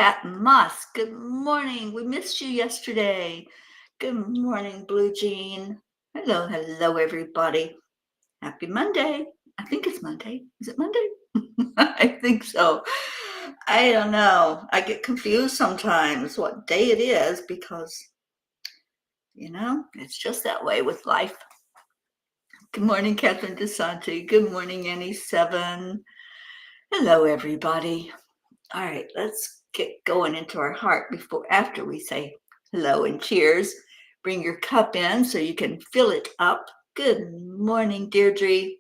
Pat Moss. Good morning. We missed you yesterday. Good morning, Blue Jean. Hello, everybody. Happy Monday. I think it's Monday. Is it Monday? I think so. I don't know. I get confused sometimes what day it is because, it's just that way with life. Good morning, Catherine DeSanti. Good morning, Annie7. Hello, everybody. All right, let's get going into our heart after we say hello and cheers. Bring your cup in so you can fill it up. Good morning, Deirdre.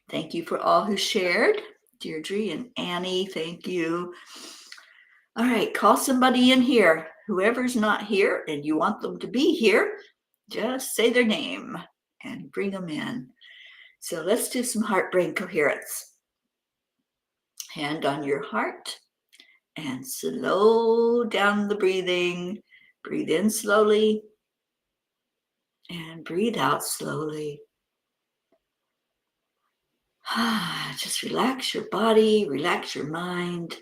Thank you for all who shared. Deirdre and Annie, thank you. All right, call somebody in here. Whoever's not here and you want them to be here, just say their name and bring them in. So let's do some heart brain coherence. Hand on your heart and slow down the breathing. Breathe in slowly and breathe out slowly. Just relax your body, relax your mind.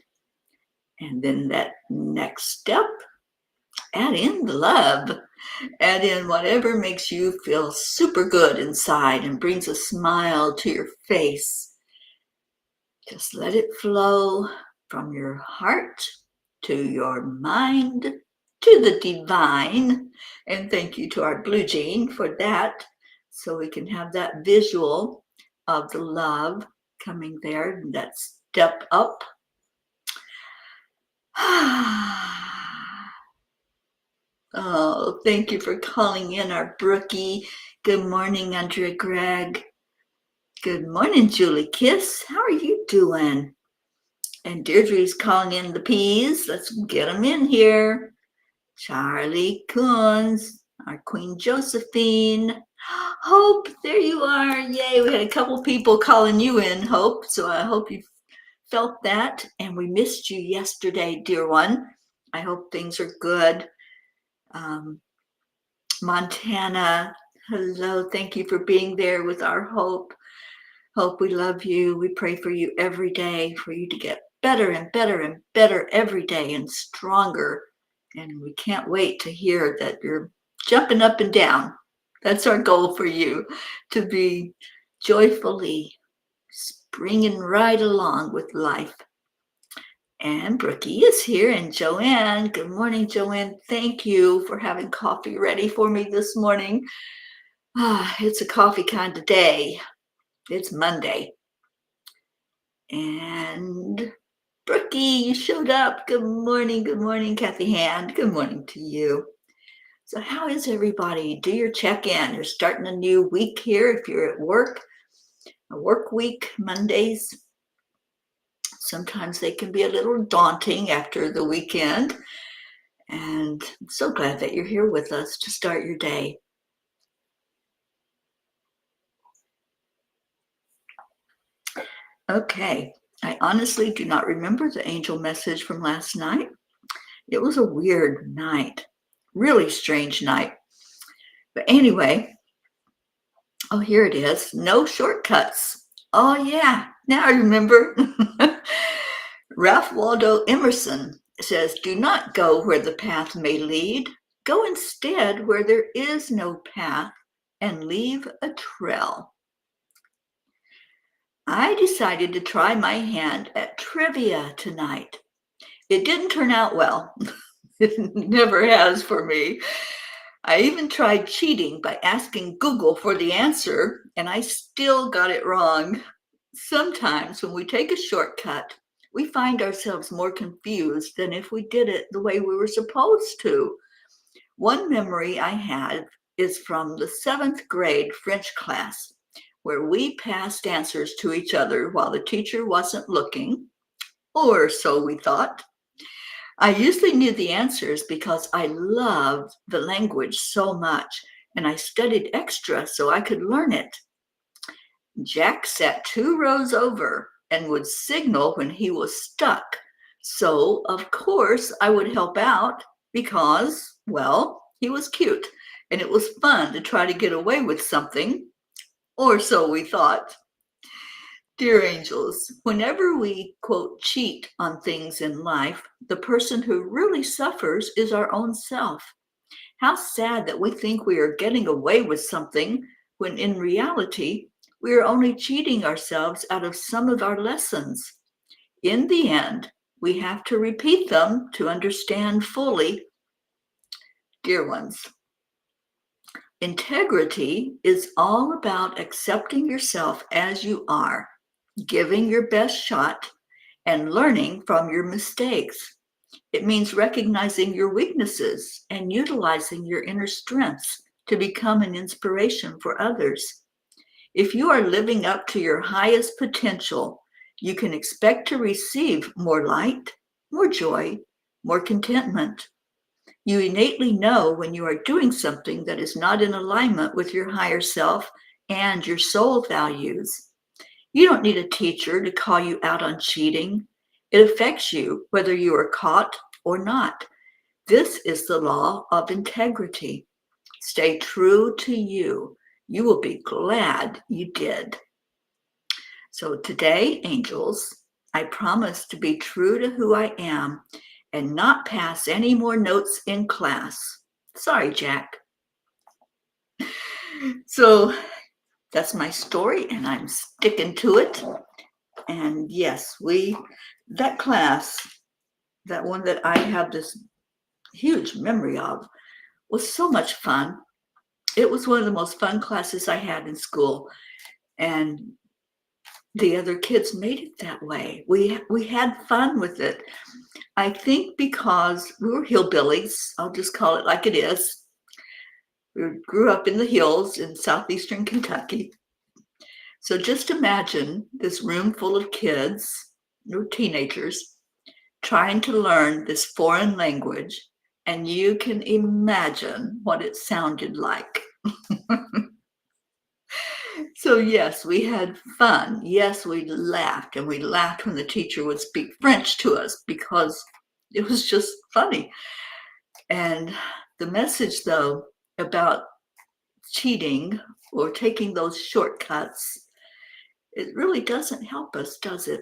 And then that next step, add in the love. Add in whatever makes you feel super good inside and brings a smile to your face. Just let it flow from your heart to your mind to the divine. And thank you to our Blue Jean for that. So we can have that visual of the love coming there, that step up. Oh, thank you for calling in our Brookie. Good morning, Andrea Gregg. Good morning, Julie Kiss. How are you doing? And Deirdre's calling in the P's. Let's get them in here. Charlie Coons, our Queen Josephine. Hope, there you are. Yay, we had a couple people calling you in, Hope. So I hope you felt that. And we missed you yesterday, dear one. I hope things are good. Montana, hello. Thank you for being there with our Hope. Hope, we love you. We pray for you every day, for you to get better and better and better every day and stronger. And we can't wait to hear that you're jumping up and down. That's our goal for you, to be joyfully springing right along with life. And Brookie is here, and Joanne. Good morning, Joanne. Thank you for having coffee ready for me this morning. It's a coffee kind of day. It's Monday. And Brookie, you showed up. Good morning, Kathy Hand. Good morning to you. So how is everybody? Do your check-in. You're starting a new week here if you're at work. A work week, Mondays. Sometimes they can be a little daunting after the weekend. And I'm so glad that you're here with us to start your day. Okay, I honestly do not remember the angel message from last night. It was a weird night, really strange night. But anyway, oh, here it is. No shortcuts. Oh, yeah, now I remember. Ralph Waldo Emerson says, do not go where the path may lead. Go instead where there is no path and leave a trail. I decided to try my hand at trivia tonight. It didn't turn out well. It never has for me. I even tried cheating by asking Google for the answer, and I still got it wrong. Sometimes when we take a shortcut, we find ourselves more confused than if we did it the way we were supposed to. One memory I had is from the 7th grade French class, where we passed answers to each other while the teacher wasn't looking, or so we thought. I usually knew the answers because I loved the language so much, and I studied extra so I could learn it. Jack sat 2 rows over and would signal when he was stuck. So, of course, I would help out because, well, he was cute, and it was fun to try to get away with something, or so we thought. Dear angels, whenever we, quote, cheat on things in life, the person who really suffers is our own self. How sad that we think we are getting away with something when in reality, we are only cheating ourselves out of some of our lessons. In the end, we have to repeat them to understand fully. Dear ones, integrity is all about accepting yourself as you are, giving your best shot, and learning from your mistakes. It means recognizing your weaknesses and utilizing your inner strengths to become an inspiration for others. If you are living up to your highest potential, you can expect to receive more light, more joy, more contentment. You innately know when you are doing something that is not in alignment with your higher self and your soul values. You don't need a teacher to call you out on cheating. It affects you whether you are caught or not. This is the law of integrity. Stay true to you. You will be glad you did. So today, angels, I promise to be true to who I am and not pass any more notes in class. Sorry, Jack. So that's my story, and I'm sticking to it. And yes, that class, that one that I have this huge memory of, was so much fun. It was one of the most fun classes I had in school. And the other kids made it that way. We had fun with it. I think because we were hillbillies, I'll just call it like it is. We grew up in the hills in southeastern Kentucky. So just imagine this room full of kids, teenagers, trying to learn this foreign language, and you can imagine what it sounded like. So yes, we had fun. Yes, we laughed, and we laughed when the teacher would speak French to us because it was just funny. And the message, though, about cheating or taking those shortcuts, it really doesn't help us, does it?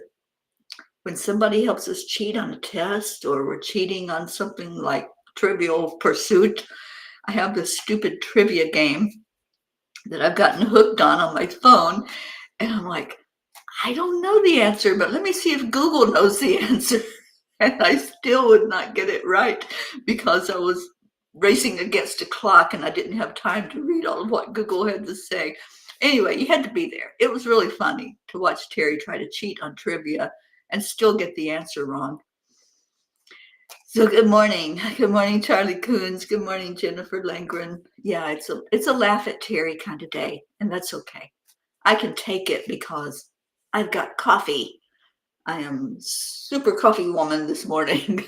When somebody helps us cheat on a test or we're cheating on something like Trivial Pursuit, I have this stupid trivia game that I've gotten hooked on my phone, and I'm like, I don't know the answer, but let me see if Google knows the answer. And I still would not get it right because I was racing against a clock and I didn't have time to read all of what Google had to say. Anyway, you had to be there. It was really funny to watch Teri try to cheat on trivia and still get the answer wrong. So good morning. Good morning, Charlie Coons. Good morning, Jennifer Langren. Yeah, it's a laugh at Teri kind of day, and that's okay. I can take it because I've got coffee. I am super coffee woman this morning.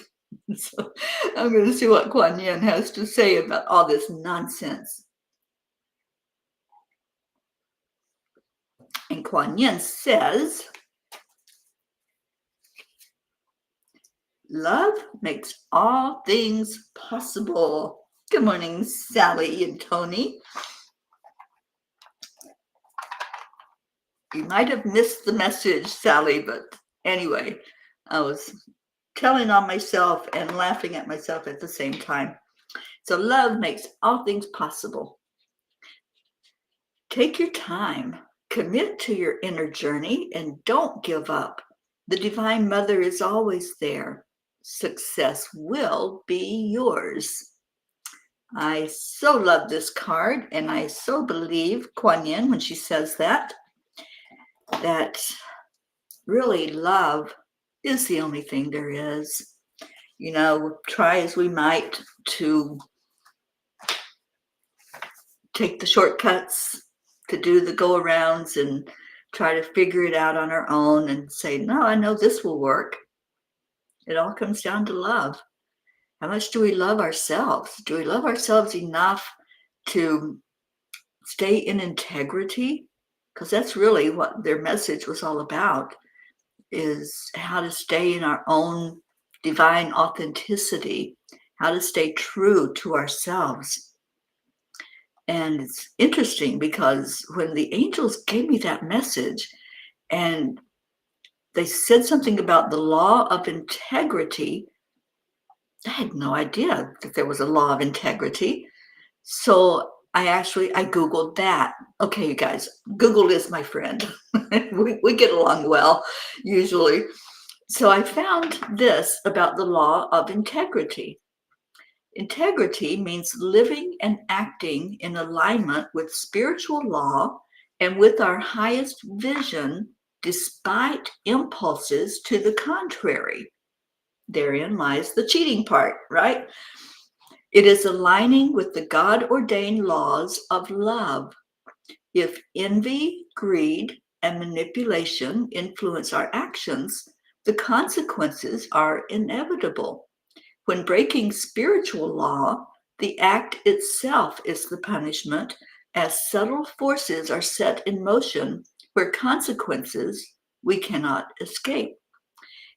So I'm going to see what Kuan Yin has to say about all this nonsense. And Kuan Yin says, love makes all things possible. Good morning, Sally and Tony. You might have missed the message, Sally, but anyway, I was telling on myself and laughing at myself at the same time. So love makes all things possible. Take your time, commit to your inner journey, and don't give up. The Divine Mother is always there. Success will be yours. I so love this card, and I so believe Kuan Yin when she says that really love is the only thing there is. You know, try as we might to take the shortcuts, to do the go-arounds and try to figure it out on our own and say, no, I know this will work. It all comes down to love. How much do we love ourselves? Do we love ourselves enough to stay in integrity? Because that's really what their message was all about, is how to stay in our own divine authenticity, how to stay true to ourselves. And it's interesting because when the angels gave me that message, and they said something about the law of integrity. I had no idea that there was a law of integrity. So I Googled that. Okay, you guys, Google is my friend. we get along well, usually. So I found this about the law of integrity. Integrity means living and acting in alignment with spiritual law and with our highest vision, despite impulses to the contrary. Therein lies the cheating part, right? It is aligning with the God-ordained laws of love. If envy, greed, and manipulation influence our actions, the consequences are inevitable. When breaking spiritual law, the act itself is the punishment, as subtle forces are set in motion where consequences we cannot escape.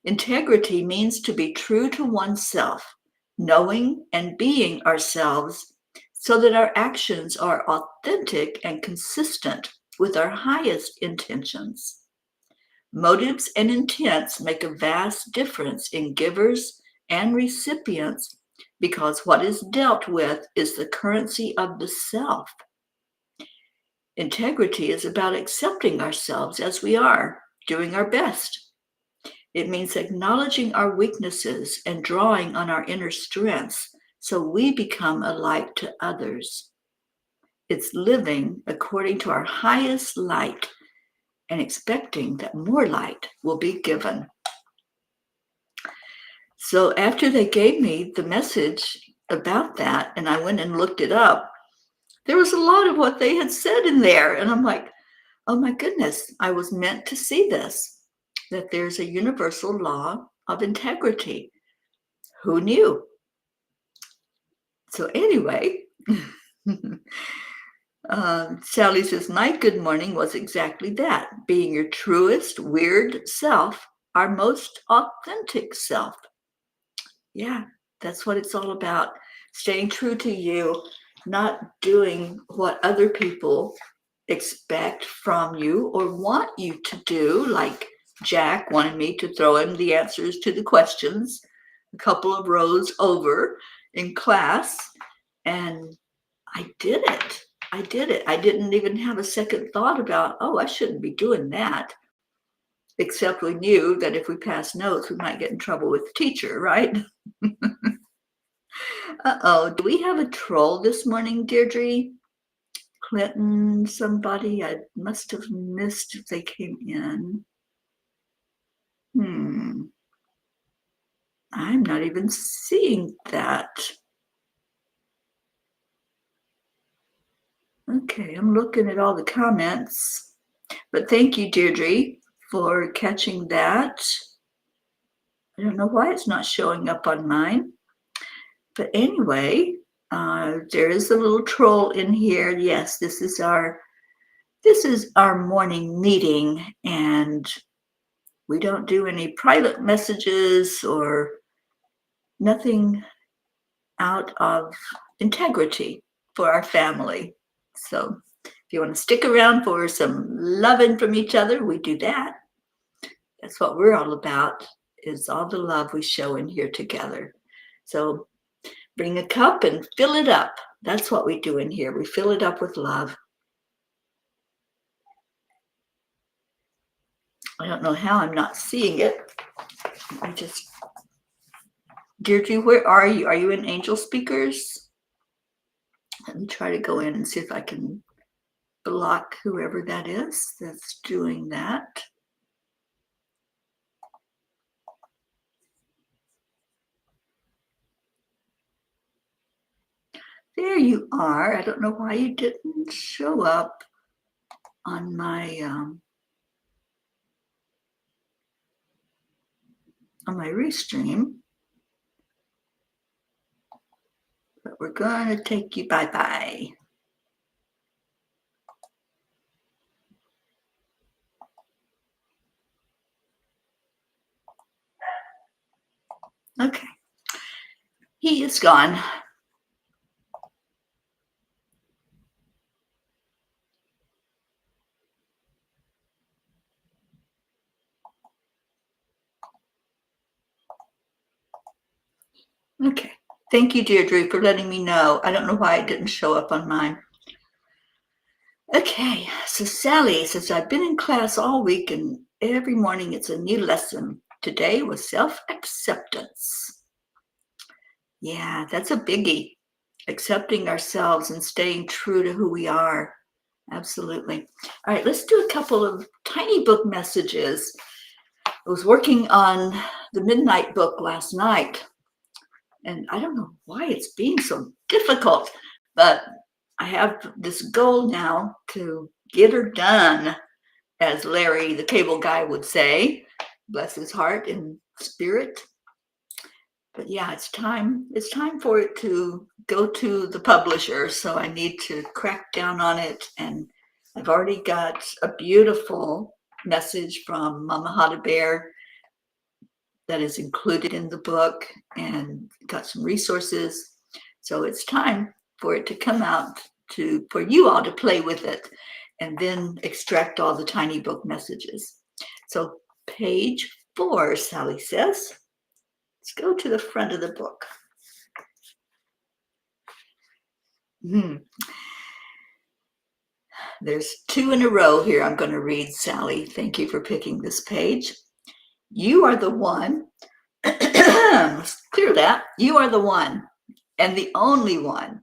Integrity means to be true to oneself, knowing and being ourselves so that our actions are authentic and consistent with our highest intentions. Motives and intents make a vast difference in givers and recipients because what is dealt with is the currency of the self. Integrity is about accepting ourselves as we are, doing our best. It means acknowledging our weaknesses and drawing on our inner strengths so we become a light to others. It's living according to our highest light and expecting that more light will be given. So after they gave me the message about that, and I went and looked it up, there was a lot of what they had said in there. And I'm like, oh my goodness, I was meant to see this, that there's a universal law of integrity. Who knew? So anyway, Sally says, my good morning was exactly that, being your truest, weird self, our most authentic self. Yeah, that's what it's all about. Staying true to you, not doing what other people expect from you or want you to do. Like Jack wanted me to throw him the answers to the questions a couple of rows over in class. And I did it. I did it. I didn't even have a second thought about, oh, I shouldn't be doing that. Except we knew that if we passed notes, we might get in trouble with the teacher, right? Uh-oh, do we have a troll this morning, Deirdre? Clinton, somebody? I must have missed if they came in. I'm not even seeing that. Okay, I'm looking at all the comments. But thank you, Deirdre, for catching that. I don't know why it's not showing up on mine. But anyway, there is a little troll in here. Yes, this is our morning meeting, and we don't do any private messages or nothing out of integrity for our family. So if you want to stick around for some loving from each other, we do that. That's what we're all about, is all the love we show in here together. So bring a cup and fill it up. That's what we do in here. We fill it up with love. I don't know how I'm not seeing it. Deirdre, where are you? Are you in Angel Speakers? Let me try to go in and see if I can block whoever that is that's doing that. There you are. I don't know why you didn't show up on my restream. But we're going to take you bye-bye. Okay. He is gone. Okay. Thank you, Deirdre, for letting me know. I don't know why it didn't show up on mine. Okay, so Sally says, I've been in class all week and every morning it's a new lesson. Today was self-acceptance. Yeah, that's a biggie. Accepting ourselves and staying true to who we are. Absolutely. All right, let's do a couple of tiny book messages. I was working on the Midnight book last night, and I don't know why it's being so difficult, but I have this goal now to get her done, as Larry, the cable guy, would say. Bless his heart and spirit. But yeah, it's time for it to go to the publisher, so I need to crack down on it. And I've already got a beautiful message from Mama Hada Bear that is included in the book, and got some resources. So it's time for it to come out, for you all to play with it and then extract all the tiny book messages. So page 4, Sally says. Let's go to the front of the book. There's 2 in a row here I'm going to read, Sally. Thank you for picking this page. You are the one, let's clear that. You are the one and the only one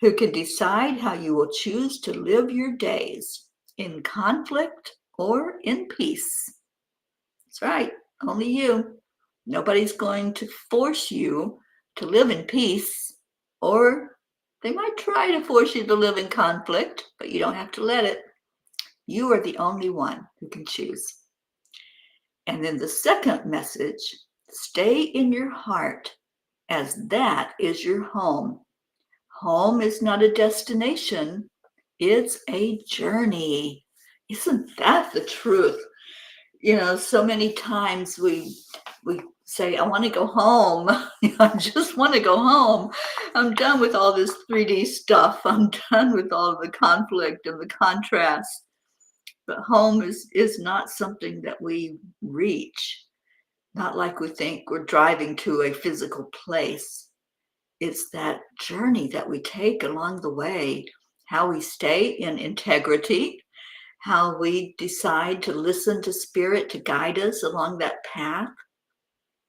who can decide how you will choose to live your days, in conflict or in peace. That's right, only you. Nobody's going to force you to live in peace, or they might try to force you to live in conflict, but you don't have to let it. You are the only one who can choose. And then the second message, stay in your heart, as that is your home. Home is not a destination, it's a journey. Isn't that the truth? You know, so many times we say, I want to go home. I just want to go home. I'm done with all this 3D stuff. I'm done with all the conflict and the contrast. But home is not something that we reach, not like we think we're driving to a physical place. It's that journey that we take along the way, how we stay in integrity, how we decide to listen to spirit to guide us along that path.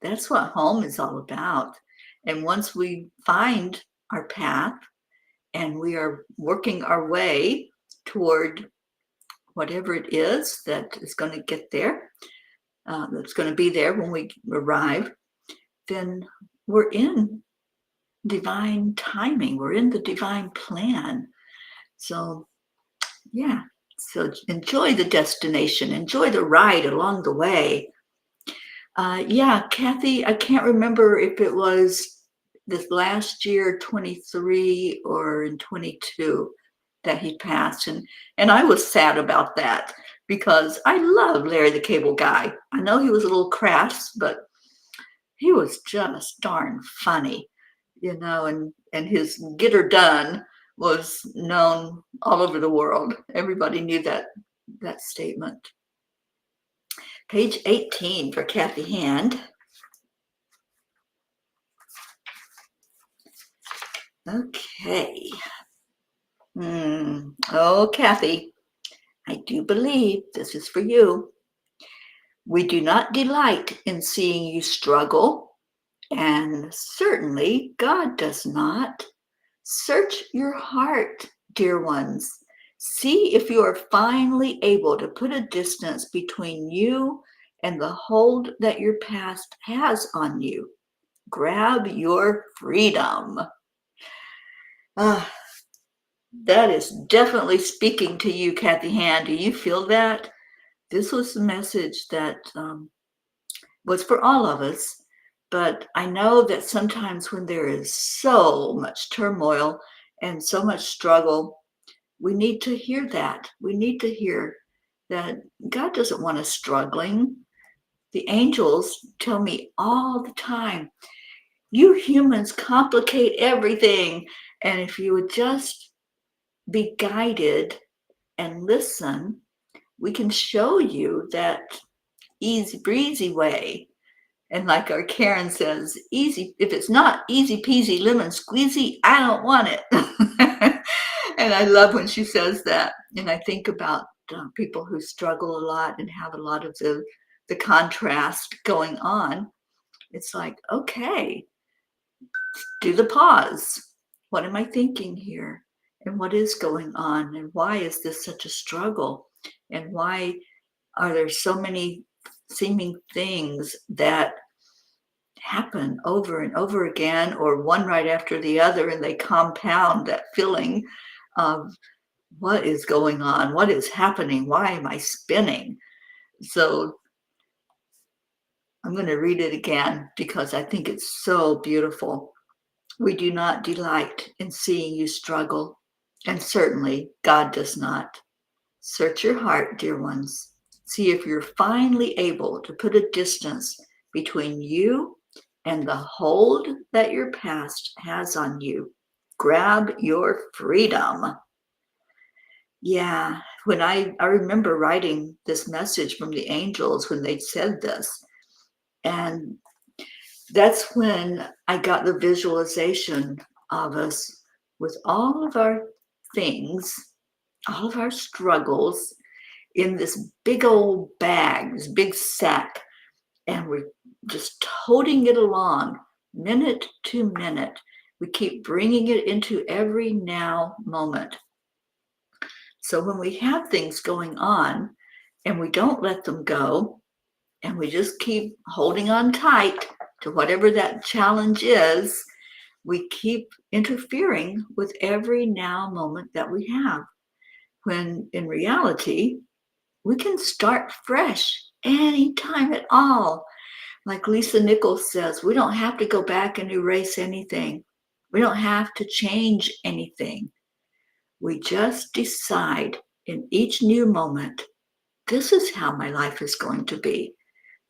That's what home is all about. And once we find our path and we are working our way toward whatever it is that is going to get there, that's going to be there when we arrive, then we're in divine timing. We're in the divine plan. So, yeah. So enjoy the destination. Enjoy the ride along the way. Yeah, Kathy, I can't remember if it was this last year, 23, or in 22 that he passed. And I was sad about that because I love Larry the Cable Guy. I know he was a little crass, but he was just darn funny, you know, and his get her done was known all over the world. Everybody knew that statement. Page 18 for Kathy Hand. Okay. Oh, Kathy, I do believe this is for you. We do not delight in seeing you struggle, and certainly God does not. Search your heart, dear ones. See if you are finally able to put a distance between you and the hold that your past has on you. Grab your freedom. That is definitely speaking to you, Kathy Hand. Do you feel that? This was the message that was for all of us. But I know that sometimes when there is so much turmoil and so much struggle, we need to hear that. We need to hear that God doesn't want us struggling. The angels tell me all the time, you humans complicate everything. And if you would just be guided and listen, we can show you that easy breezy way. And like our Karen says, easy, if it's not easy peasy lemon squeezy, I don't want it. And I love when she says that. And I think about people who struggle a lot and have a lot of the contrast going on. It's like, okay, do the pause. What am I thinking here? And what is going on? And why is this such a struggle? And why are there so many seeming things that happen over and over again, or one right after the other, and they compound that feeling of what is going on? What is happening? Why am I spinning? So I'm going to read it again because I think it's so beautiful. We do not delight in seeing you struggle, and certainly God does not. Search your heart, dear ones. See if you're finally able to put a distance between you and the hold that your past has on you. Grab your freedom. Yeah, when I remember writing this message from the angels when they said this, and that's when I got the visualization of us with all of our things, all of our struggles in this big old bag, this big sack, and we're just toting it along minute to minute. We keep bringing it into every now moment. So when we have things going on and we don't let them go, and we just keep holding on tight to whatever that challenge is, we keep interfering with every now moment that we have. When in reality, we can start fresh anytime at all. Like Lisa Nichols says, we don't have to go back and erase anything. We don't have to change anything. We just decide in each new moment, this is how my life is going to be.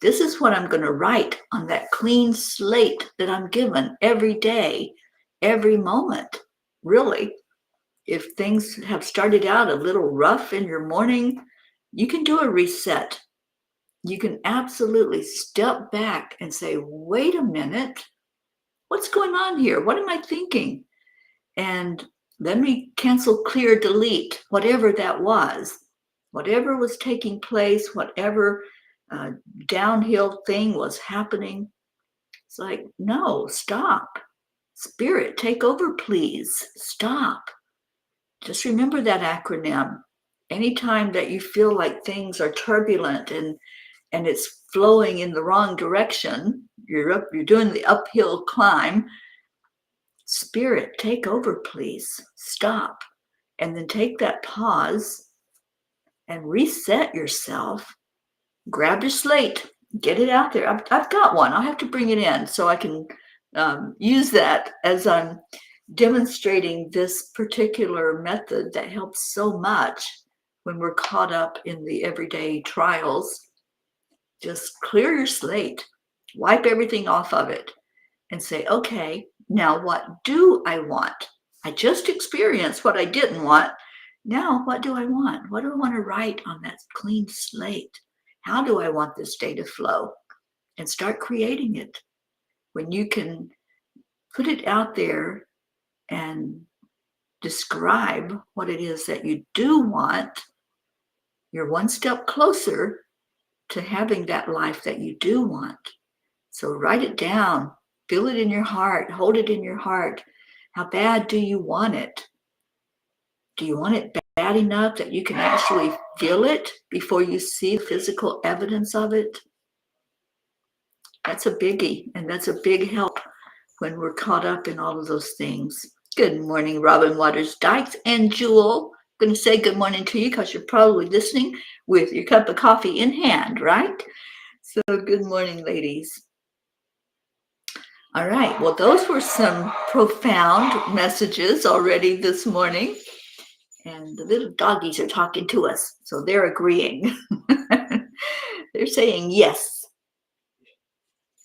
This is what I'm going to write on that clean slate that I'm given every day, every moment. Really, if things have started out a little rough in your morning, you can do a reset. You can absolutely step back and say, wait a minute, what's going on here? What am I thinking? And let me cancel, clear, delete, whatever that was. Whatever was taking place, whatever downhill thing was happening. It's like, no, stop. Spirit, take over, please. Stop. Just remember that acronym. Anytime that you feel like things are turbulent and it's flowing in the wrong direction, you're doing the uphill climb. Spirit, take over, please. Stop. And then take that pause and reset yourself. Grab your slate, get it out there. I've got one. I'll have to bring it in so I can use that as I'm demonstrating this particular method that helps so much when we're caught up in the everyday trials. Just clear your slate, wipe everything off of it, and say, okay, now what do I want? I just experienced what I didn't want. Now, what do I want? What do I want to write on that clean slate? How do I want this day to flow? And start creating it. When you can put it out there and describe what it is that you do want, you're one step closer to having that life that you do want. So write it down, feel it in your heart, hold it in your heart. How bad do you want it? Do you want it bad enough that you can actually feel it before you see physical evidence of it? That's a biggie, and that's a big help when we're caught up in all of those things. Good morning, Robin Waters Dykes and Jewel. I'm going to say good morning to you because you're probably listening with your cup of coffee in hand, right? So good morning, ladies. All right, well, those were some profound messages already this morning. And the little doggies are talking to us, so they're agreeing. They're saying yes.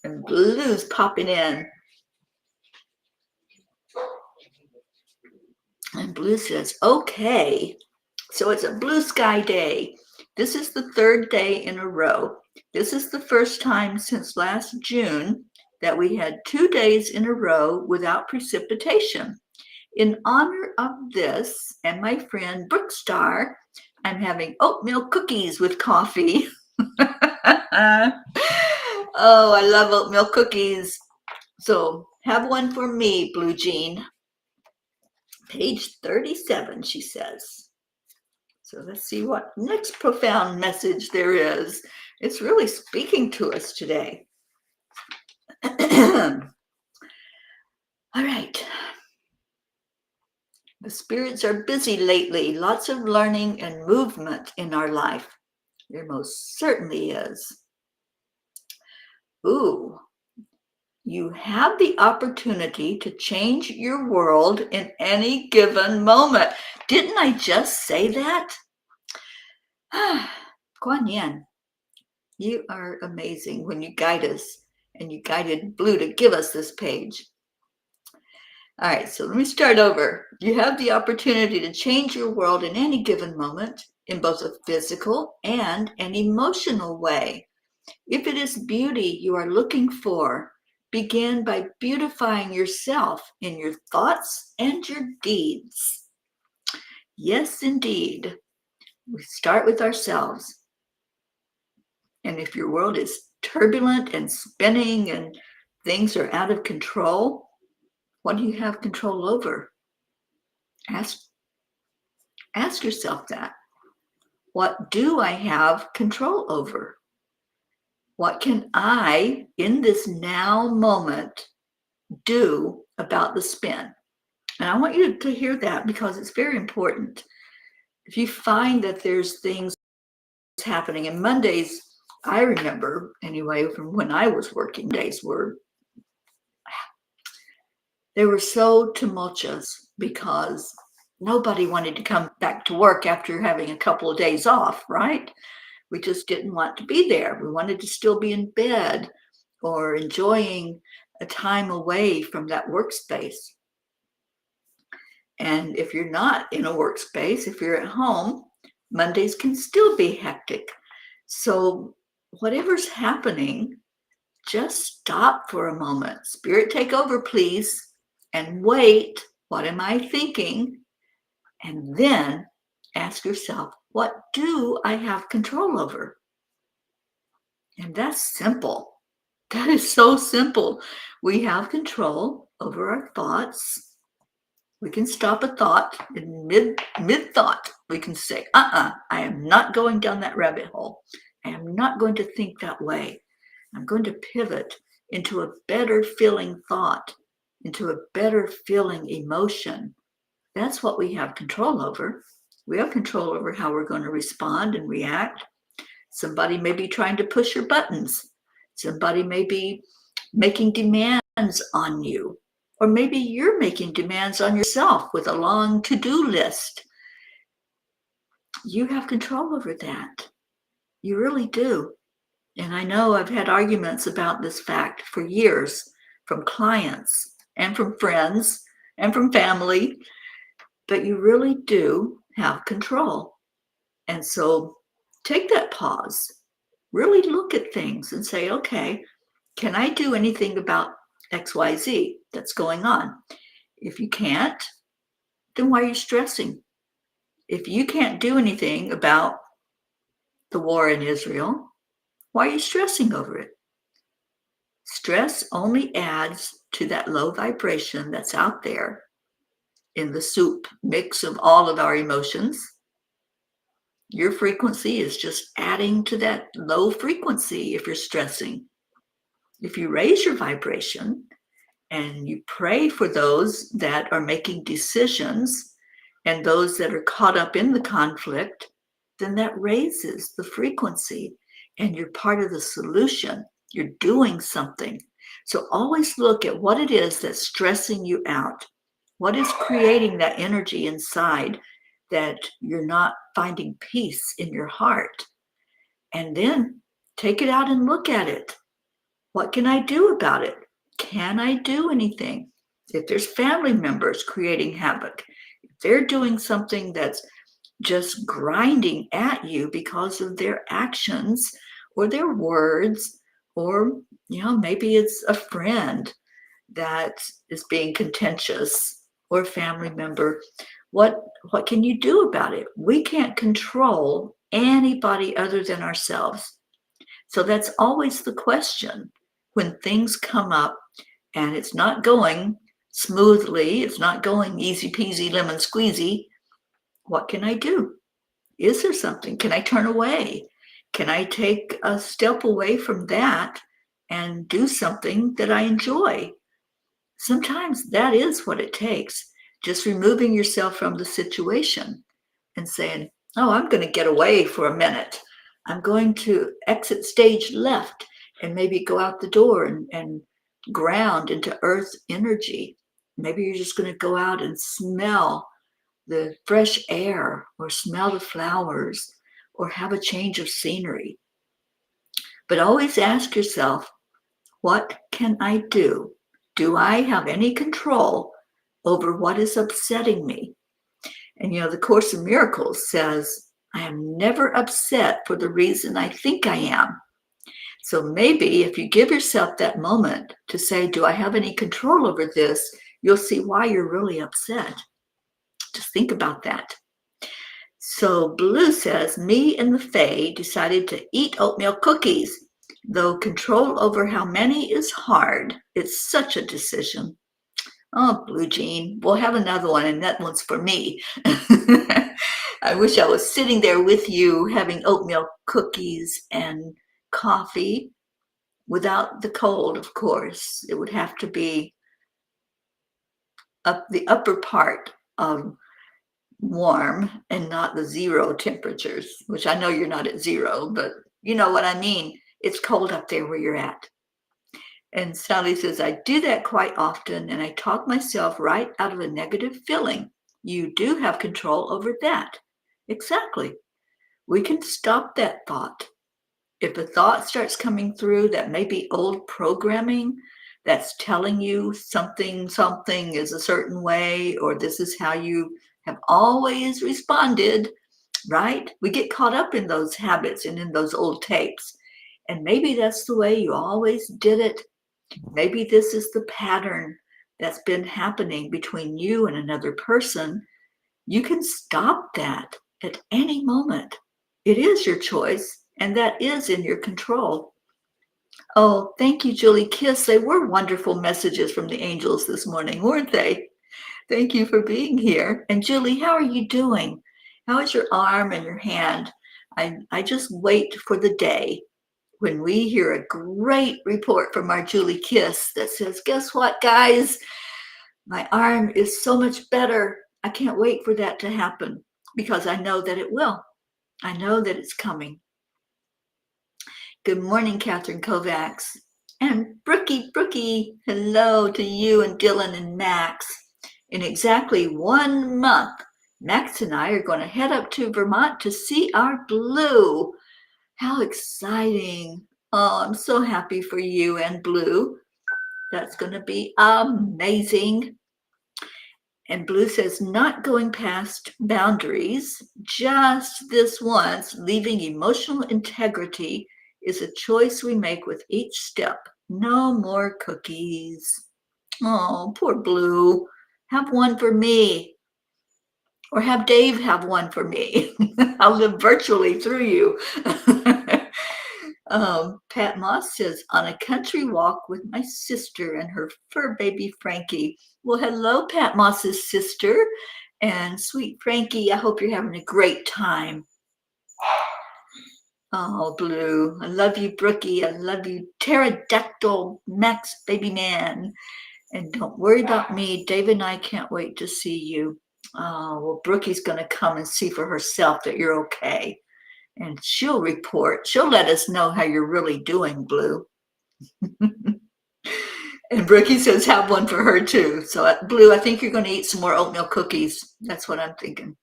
And Blue's popping in. And Blue says, okay, so it's a blue sky day. This is the third day in a row This is the first time since last June that we had 2 days in a row without precipitation. In honor of this and my friend Brookstar, I'm having oatmeal cookies with coffee. Oh, I love oatmeal cookies. So have one for me, Blue Jean. Page 37, she says. So let's see what next profound message there is. It's really speaking to us today. All right. The spirits are busy lately. Lots of learning and movement in our life. There most certainly is. Ooh, you have the opportunity to change your world in any given moment. Didn't I just say that? Kuan Yin, you are amazing when you guide us, and you guided Blue to give us this page. All right, so let me start over. You have the opportunity to change your world in any given moment in both a physical and an emotional way. If it is beauty you are looking for, begin by beautifying yourself in your thoughts and your deeds. Yes, indeed. We start with ourselves. And if your world is turbulent and spinning and things are out of control, what do you have control over? Ask yourself that. What do I have control over? What can I, in this now moment, do about the spin? And I want you to hear that because it's very important. If you find that there's things happening, and Mondays, I remember anyway, from when I was working, days they were so tumultuous because nobody wanted to come back to work after having a couple of days off, right? We just didn't want to be there. We wanted to still be in bed or enjoying a time away from that workspace. And if you're not in a workspace, if you're at home, Mondays can still be hectic. So whatever's happening, just stop for a moment. Spirit, take over, please. And wait, what am I thinking? And then ask yourself, what do I have control over? And that's simple. That is so simple. We have control over our thoughts. We can stop a thought in mid thought. We can say, I am not going down that rabbit hole. I am not going to think that way. I'm going to pivot into a better feeling thought, into a better feeling emotion. That's what we have control over. We have control over how we're going to respond and react. Somebody may be trying to push your buttons. Somebody may be making demands on you. Or maybe you're making demands on yourself with a long to-do list. You have control over that. You really do. And I know I've had arguments about this fact for years from clients and from friends and from family, but you really do have control. And so take that pause, really look at things and say, okay, can I do anything about XYZ that's going on? If you can't, then why are you stressing? If you can't do anything about the war in Israel, why are you stressing over it? Stress only adds to that low vibration that's out there in the soup mix of all of our emotions. Your frequency is just adding to that low frequency if you're stressing. If you raise your vibration and you pray for those that are making decisions and those that are caught up in the conflict, then that raises the frequency and you're part of the solution. You're doing something. So always look at what it is that's stressing you out. What is creating that energy inside that you're not finding peace in your heart? And then take it out and look at it. What can I do about it? Can I do anything? If there's family members creating havoc, if they're doing something that's just grinding at you because of their actions or their words, or, maybe it's a friend that is being contentious, or a family member. What can you do about it? We can't control anybody other than ourselves. So that's always the question when things come up and it's not going smoothly, it's not going easy peasy lemon squeezy. What can I do? Is there something? Can I turn away? Can I take a step away from that and do something that I enjoy? Sometimes that is what it takes. Just removing yourself from the situation and saying, oh, I'm going to get away for a minute. I'm going to exit stage left and maybe go out the door and ground into earth energy. Maybe you're just going to go out and smell the fresh air, or smell the flowers, or have a change of scenery. But always ask yourself, what can I do? Do I have any control over what is upsetting me? And the Course in Miracles says, I am never upset for the reason I think I am. So maybe if you give yourself that moment to say, do I have any control over this? You'll see why you're really upset. Just think about that. So Blue says, me and the Fae decided to eat oatmeal cookies, though control over how many is hard. It's such a decision. Oh, Blue Jean, we'll have another one, and that one's for me. I wish I was sitting there with you having oatmeal cookies and coffee without the cold, of course. It would have to be up the upper part of warm and not the zero temperatures, which I know you're not at zero, but you know what I mean. It's cold up there where you're at. And Sally says, I do that quite often, and I talk myself right out of a negative feeling. You do have control over that. Exactly. We can stop that thought. If a thought starts coming through that may be old programming that's telling you something is a certain way, or this is how you have always responded, right? We get caught up in those habits and in those old tapes. And maybe that's the way you always did it. Maybe this is the pattern that's been happening between you and another person. You can stop that at any moment. It is your choice, and that is in your control. Oh, thank you, Julie Kiss. They were wonderful messages from the angels this morning, weren't they? Thank you for being here. And Julie, how are you doing? How is your arm and your hand? I just wait for the day when we hear a great report from our Julie Kiss that says, guess what, guys? My arm is so much better. I can't wait for that to happen, because I know that it will. I know that it's coming. Good morning, Catherine Kovacs. And Brookie, hello to you and Dylan and Max. In exactly 1 month, Max and I are going to head up to Vermont to see our Blue. How exciting. Oh, I'm so happy for you and Blue. That's going to be amazing. And Blue says, not going past boundaries, just this once, leaving emotional integrity is a choice we make with each step. No more cookies. Oh, poor Blue. Have one for me. Or have Dave have one for me. I'll live virtually through you. Pat Moss says, on a country walk with my sister and her fur baby Frankie. Well, hello, Pat Moss's sister. And sweet Frankie, I hope you're having a great time. Oh, Blue. I love you, Brookie. I love you, pterodactyl Max baby man. And don't worry about me. Dave and I can't wait to see you. Oh, well, Brookie's going to come and see for herself that you're okay. And she'll report. She'll let us know how you're really doing, Blue. And Brookie says, have one for her too. So, Blue, I think you're going to eat some more oatmeal cookies. That's what I'm thinking.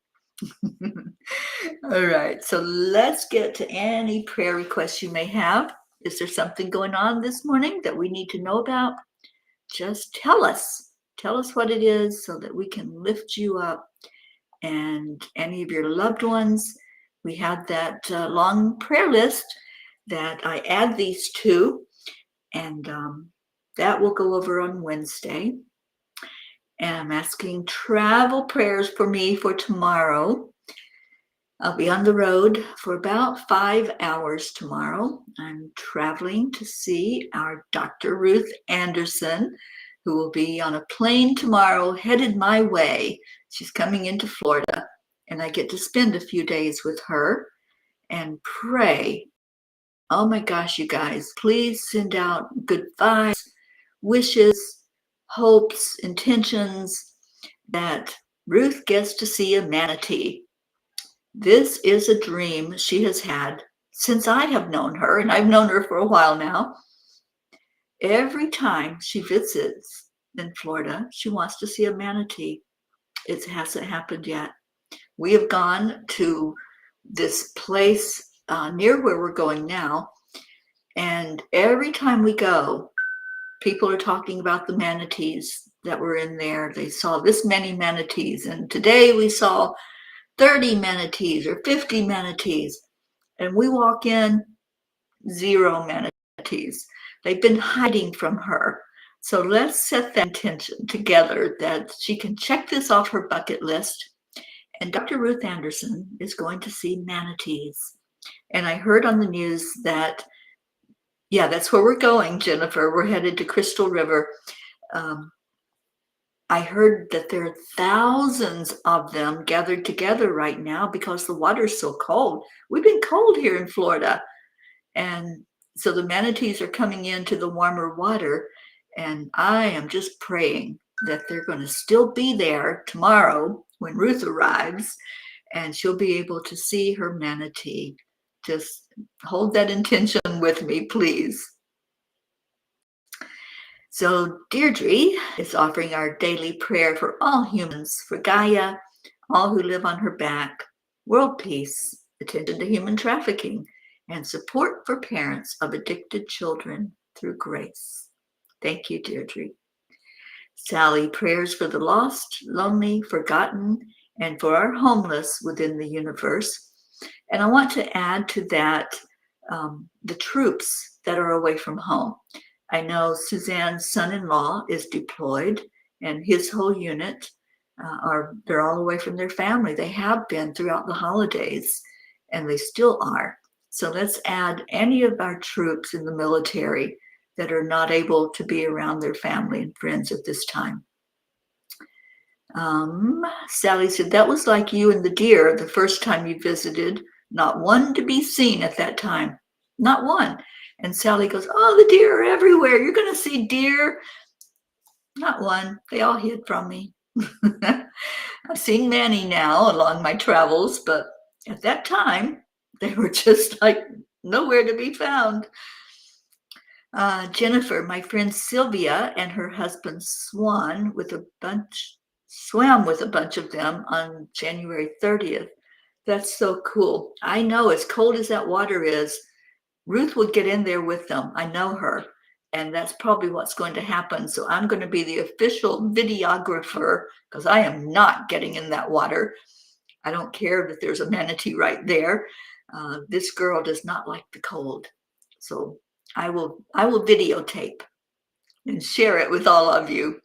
All right. So let's get to any prayer requests you may have. Is there something going on this morning that we need to know about? Just tell us. Tell us what it is so that we can lift you up. And any of your loved ones, we have that long prayer list that I add these two, and that will go over on Wednesday. And I'm asking travel prayers for me for tomorrow. I'll be on the road for about 5 hours tomorrow. I'm traveling to see our Dr. Ruth Anderson, who will be on a plane tomorrow headed my way. She's coming into Florida, and I get to spend a few days with her and pray. Oh my gosh, you guys, please send out good vibes, wishes, hopes, intentions that Ruth gets to see a manatee. This is a dream she has had since I have known her, and I've known her for a while now. Every time she visits in Florida, she wants to see a manatee. It hasn't happened yet. We have gone to this place near where we're going now, and every time we go, people are talking about the manatees that were in there. They saw this many manatees, and today we saw 30 manatees or 50 manatees. And we walk in, 0 manatees. They've been hiding from her. So let's set that intention together that she can check this off her bucket list. And Dr. Ruth Anderson is going to see manatees. And I heard on the news that, yeah, that's where we're going, Jennifer. We're headed to Crystal River. I heard that there are thousands of them gathered together right now because the water's so cold. We've been cold here in Florida. And so the manatees are coming into the warmer water. And I am just praying that they're going to still be there tomorrow when Ruth arrives, and she'll be able to see her manatee. Just hold that intention with me, please. So Deirdre is offering our daily prayer for all humans, for Gaia, all who live on her back, world peace, attention to human trafficking, and support for parents of addicted children through grace. Thank you, Deirdre. Sally, prayers for the lost, lonely, forgotten, and for our homeless within the universe. And I want to add to that the troops that are away from home. I know Suzanne's son-in-law is deployed, and his whole unit they're all away from their family. They have been throughout the holidays, and they still are. So let's add any of our troops in the military that are not able to be around their family and friends at this time. Sally said, that was like you and the deer the first time you visited. Not one to be seen at that time. Not one. And Sally goes, oh, the deer are everywhere. You're going to see deer. Not one. They all hid from me. I've seen many now along my travels, but at that time, they were just like nowhere to be found. Jennifer, my friend Sylvia and her husband swam with a bunch of them on January 30th. That's so cool. I know, as cold as that water is, Ruth would get in there with them. I know her, and that's probably what's going to happen. So I'm going to be the official videographer because I am not getting in that water. I don't care that there's a manatee right there. This girl does not like the cold. So I will videotape and share it with all of you.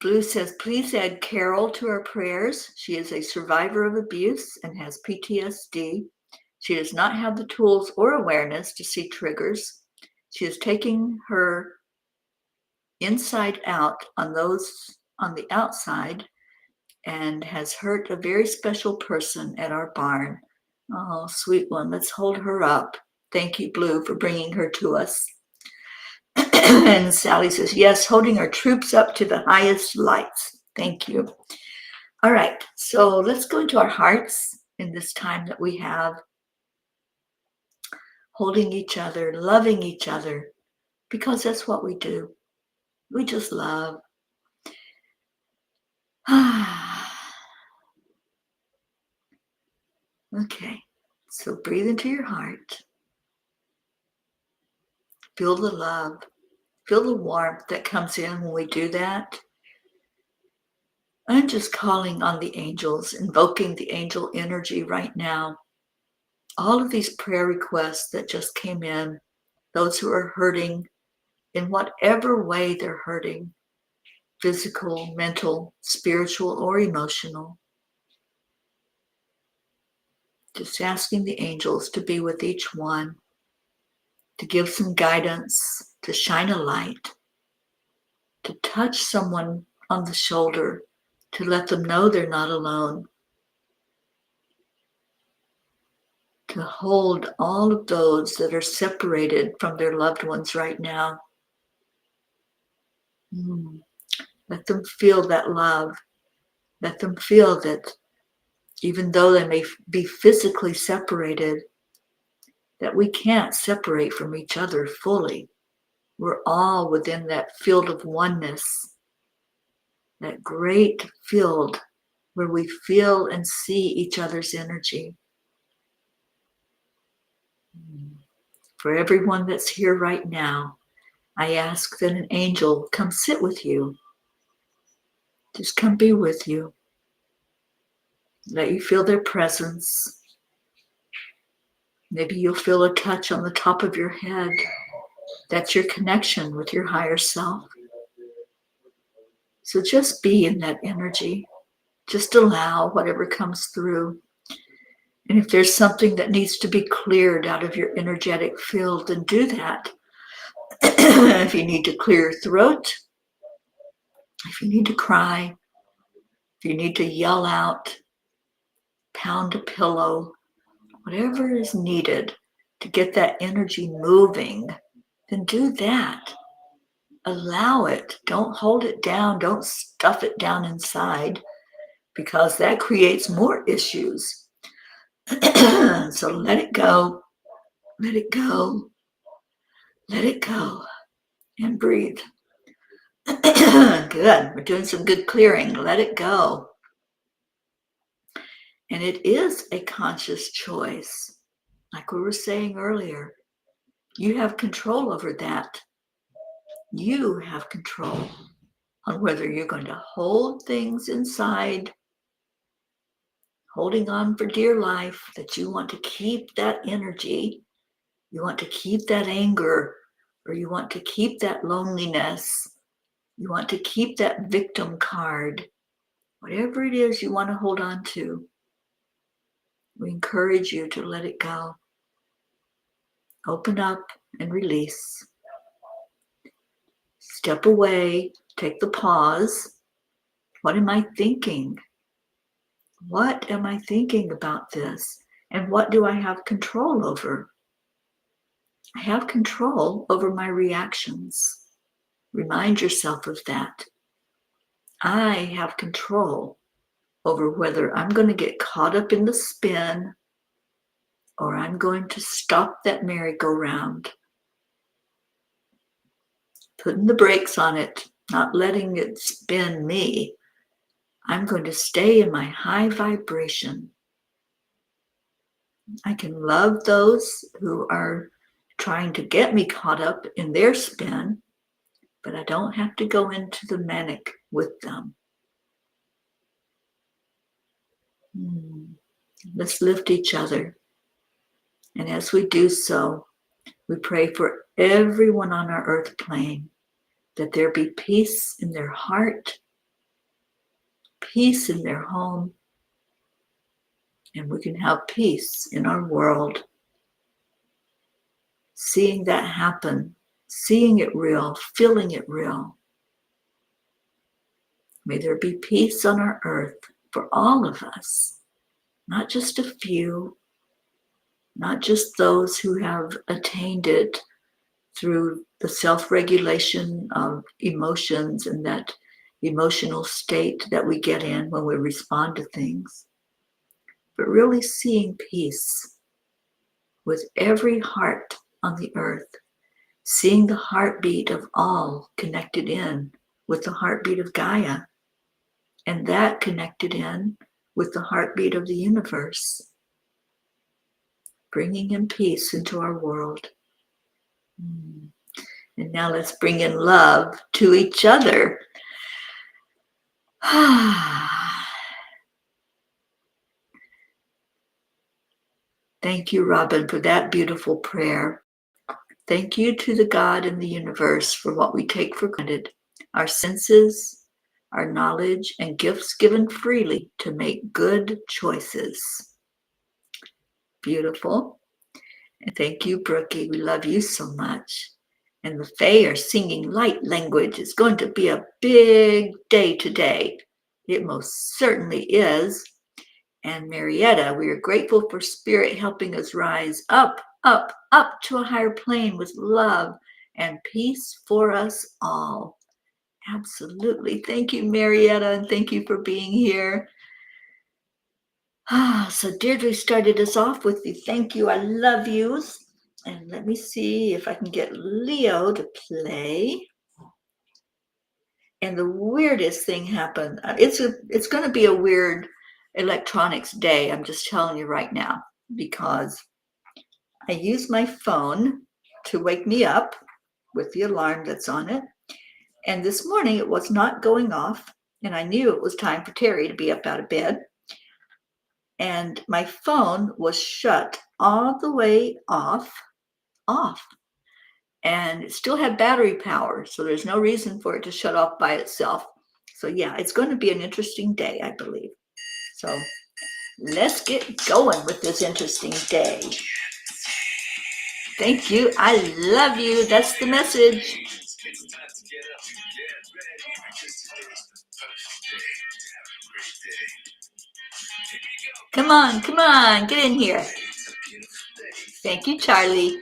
Blue says, please add Carol to our prayers. She is a survivor of abuse and has PTSD. She does not have the tools or awareness to see triggers. She is taking her inside out on those on the outside and has hurt a very special person at our barn. Oh, sweet one. Let's hold her up. Thank you, Blue, for bringing her to us. And Sally says, yes, holding our troops up to the highest lights. Thank you. All right, so let's go into our hearts in this time that we have, holding each other, loving each other, because that's what we do. We just love. Okay, so breathe into your heart. Feel the love. Feel the warmth that comes in when we do that. I'm just calling on the angels, invoking the angel energy right now all of these prayer requests that just came in, those who are hurting in whatever way they're hurting, physical, mental, spiritual, or emotional. Just asking the angels to be with each one, to give some guidance, to shine a light, to touch someone on the shoulder, to let them know they're not alone, to hold all of those that are separated from their loved ones right now. Let them feel that love. Let them feel that even though they may be physically separated, that we can't separate from each other fully. We're all within that field of oneness, that great field where we feel and see each other's energy. For everyone that's here right now, I ask that an angel come sit with you. Just come be with you. Let you feel their presence. Maybe you'll feel a touch on the top of your head. That's your connection with your higher self. So just be in that energy. Just allow whatever comes through. And if there's something that needs to be cleared out of your energetic field, then do that. If you need to clear your throat, if you need to cry, if you need to yell out, pound a pillow, whatever is needed to get that energy moving, then do that. Allow it. Don't hold it down. Don't stuff it down inside, because that creates more issues. So let it go. Let it go. Let it go. And breathe. Good. We're doing some good clearing. Let it go. And it is a conscious choice. Like we were saying earlier, you have control over that. You have control on whether you're going to hold things inside, holding on for dear life, that you want to keep that energy, you want to keep that anger, or you want to keep that loneliness, you want to keep that victim card, whatever it is you want to hold on to. We encourage you to let it go. Open up and release. Step away, take the pause. What am I thinking? What am I thinking about this? And what do I have control over? I have control over my reactions. Remind yourself of that. I have control over whether I'm going to get caught up in the spin or I'm going to stop that merry-go-round. Putting the brakes on it, not letting it spin me. I'm going to stay in my high vibration. I can love those who are trying to get me caught up in their spin, but I don't have to go into the manic with them. Let's lift each other. And as we do so, we pray for everyone on our earth plane, that there be peace in their heart, peace in their home, and we can have peace in our world. Seeing that happen, seeing it real, feeling it real. May there be peace on our earth for all of us, not just a few, not just those who have attained it through the self-regulation of emotions and that emotional state that we get in when we respond to things, but really seeing peace with every heart on the earth, seeing the heartbeat of all connected in with the heartbeat of Gaia, and that connected in with the heartbeat of the universe, bringing in peace into our world. And now let's bring in love to each other. Thank you, Robin, for that beautiful prayer. Thank you to the God and the universe for what we take for granted, our senses, our knowledge, and gifts given freely to make good choices. Beautiful. And thank you, Brookie. We love you so much. And the Fae are singing light language. It's going to be a big day today. It most certainly is. And Marietta, we are grateful for Spirit helping us rise up, up, up to a higher plane with love and peace for us all. Absolutely. Thank you, Marietta, and thank you for being here. So Deirdre started us off with the thank you, I love yous. And let me see if I can get Leo to play. And the weirdest thing happened. It's going to be a weird electronics day. I'm just telling you right now, because I use my phone to wake me up with the alarm that's on it. And this morning it was not going off. And I knew it was time for Teri to be up out of bed. And my phone was shut all the way off. And it still had battery power. So there's no reason for it to shut off by itself. So yeah, it's going to be an interesting day, I believe. So let's get going with this interesting day. Thank you. I love you. That's the message. Come on, get in here. Thank you, Charlie.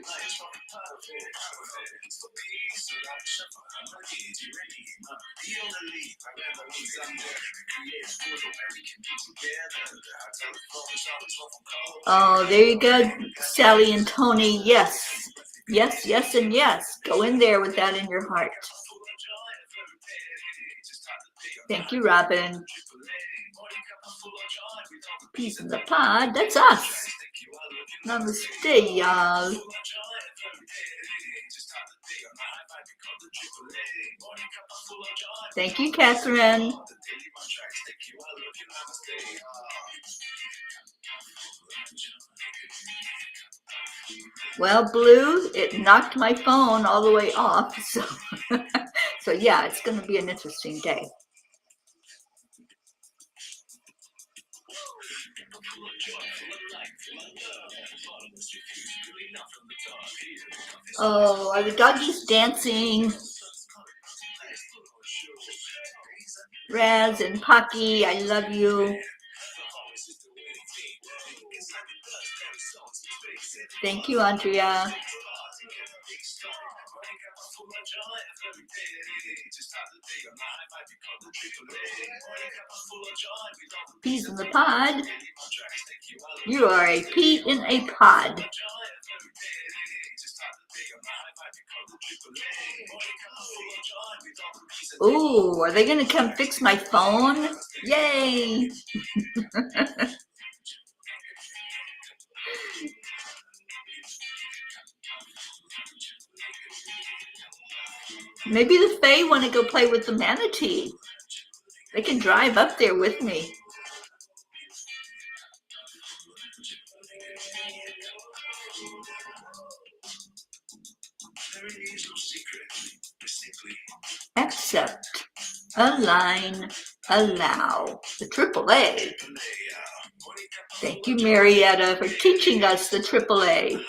Oh, there you go, Sally and Tony. Yes, yes, yes, and yes. Go in there with that in your heart. Thank you, Robin. Peace in the pod. That's us. Namaste, y'all. Thank you, Catherine. Well, Blue, it knocked my phone all the way off. So yeah, it's going to be an interesting day. Oh, are the doggies dancing? Raz and Pocky, I love you. Thank you, Andrea. Peas in the pod. You are a pea in a pod. Ooh, are they going to come fix my phone? Yay! Maybe the Fae want to go play with the manatee. They can drive up there with me. Accept, align, allow. The AAA. Thank you, Marietta, for teaching us the AAA.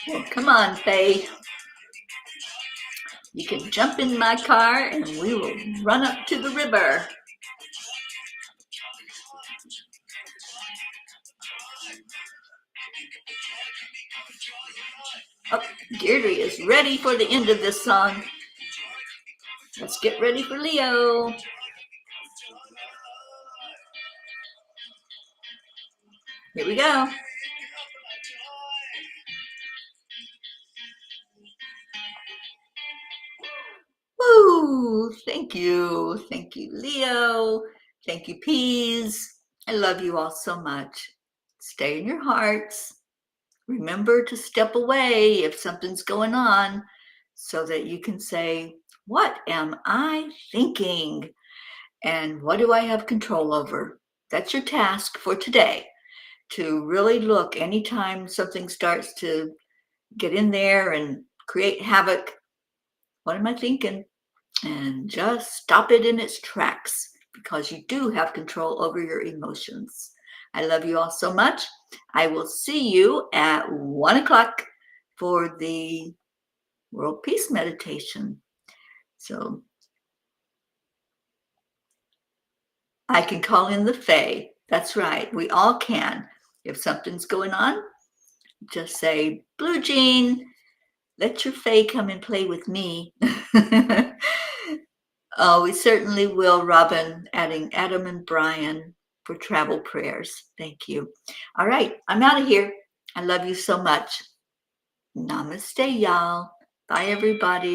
Well, come on, Faye. You can jump in my car and we will run up to the river. Oh, Deirdre is ready for the end of this song. Let's get ready for Leo. Here we go. Thank you. Thank you, Leo. Thank you, Peas. I love you all so much. Stay in your hearts. Remember to step away if something's going on so that you can say, what am I thinking? And what do I have control over? That's your task for today, to really look anytime something starts to get in there and create havoc. What am I thinking? And just stop it in its tracks, because you do have control over your emotions. I love you all so much. I will see you at 1 o'clock for the World Peace Meditation. So I can call in the Fae. That's right. We all can. If something's going on, just say, Blue Jean, let your Fae come and play with me. Oh, we certainly will, Robin, adding Adam and Brian for travel prayers. Thank you. All right, I'm out of here. I love you so much. Namaste, y'all. Bye, everybody.